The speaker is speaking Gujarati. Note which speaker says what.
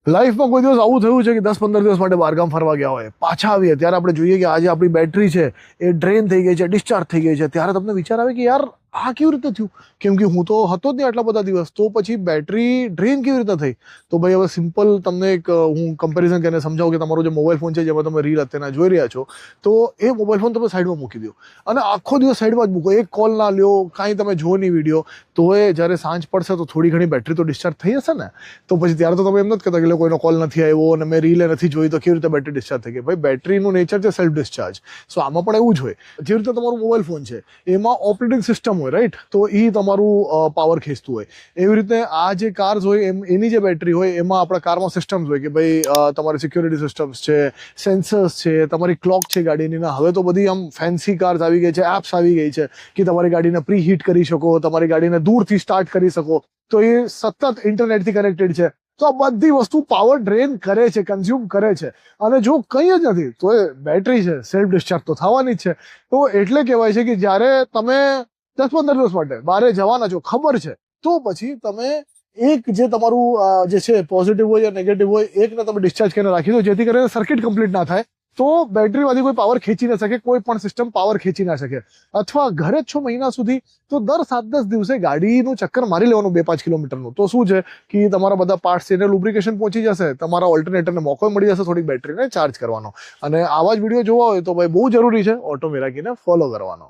Speaker 1: લાઈફમાં કોઈ દિવસ આવું થયું છે કે 10-15 દિવસ માટે બહારગામ ફરવા ગયા હોય, પાછા આવીએ ત્યારે આપણે જોઈએ કે આજે આપણી બેટરી છે એ ડ્રેન થઈ ગઈ છે, ડિસ્ચાર્જ થઈ ગઈ છે, ત્યારે તમને વિચાર આવે કે યાર આ કેવી રીતે થયું? કેમ કે હું તો હતો જ નહીં આટલા બધા દિવસ, તો પછી બેટરી ડ્રેન કેવી રીતે થઈ? તો ભાઈ હવે સિમ્પલ તમને એક હું કમ્પેરિઝન કરીને સમજાવું કે તમારો જે મોબાઈલ ફોન છે જેમાં તમે રીલ અત્યારના જોઈ રહ્યા છો, તો એ મોબાઈલ ફોન તમે સાઈડમાં મૂકી દો અને આખો દિવસ સાઈડમાં જ મૂકો, એક કોલ ના લ્યો, કાંઈ તમે જો નહીં વિડીયો, તો એ જ્યારે સાંજ પડશે તો થોડી ઘણી બેટરી તો ડિસ્ચાર્જ થઈ હશે ને. તો પછી ત્યારે તો તમે એમ નથી કહેતા કે કોઈનો કોલ નથી આવ્યો અને મેં રીલે નથી જોઈ તો કેવી રીતે બેટરી ડિસ્ચાર્જ થઈ ગઈ? ભાઈ બેટરીનું નેચર છે સેલ્ફ ડિસ્ચાર્જ, સો આમાં પણ એવું જ હોય. જે રીતે તમારું મોબાઈલ ફોન છે એમાં ઓપરેટિંગ સિસ્ટમ હોય, રાઈટ, તો એ તમારું પાવર ખેંચતું હોય. એવી રીતે આ જે કાર્સ હોય એની જે બેટરી હોય એમાં આપણા કારમાં સિસ્ટમ્સ હોય કે ભાઈ તમારી સિક્યોરિટી સિસ્ટમ્સ છે, સેન્સર્સ છે, તમારી ક્લોક છે ગાડીની. હવે તો બધી આમ ફેન્સી કાર્સ આવી ગઈ છે, એપ્સ આવી ગઈ છે કે તમારી ગાડીને પ્રી હીટ કરી શકો, તમારી ગાડીને દૂરથી સ્ટાર્ટ કરી શકો, તો એ સતત ઇન્ટરનેટથી કનેક્ટેડ છે. તો આ બધી વસ્તુ પાવર ડ્રેન કરે છે, કન્ઝ્યુમ કરે છે, અને જો કંઈ જ નથી તો એ બેટરી છે સેલ્ફ ડિસ્ચાર્જ તો થવાની જ છે. તો એટલે કહેવાય છે કે જ્યારે તમે 10-15 દિવસ માટે બહાર જવાના છો, ખબર છે, તો પછી તમે એક જે તમારું જે છે પોઝિટિવ હોય યા નેગેટિવ હોય, એકને તમે ડિસ્ચાર્જ કરીને રાખી દો, જેથી કરીને સર્કિટ કમ્પ્લીટ ના થાય, તો બેટરીમાંથી કોઈ પાવર ખેંચી ના શકે, કોઈ પણ સિસ્ટમ પાવર ખેંચી ના શકે. અથવા ઘરે જ છો મહિના સુધી, તો દર 7-10 દિવસે ગાડીનું ચક્કર મારી લેવાનું 2-5 કિલોમીટરનું. તો શું છે કે તમારા બધા પાર્ટ્સ છે એને લુબ્રિકેશન પહોંચી જશે, તમારા ઓલ્ટરનેટરને મોકો મળી જશે થોડીક બેટરીને ચાર્જ કરવાનો. અને આવા જ વિડીયો જોવા હોય તો ભાઈ બહુ જરૂરી છે ઓટો મિરાકીને ફોલો કરવાનો.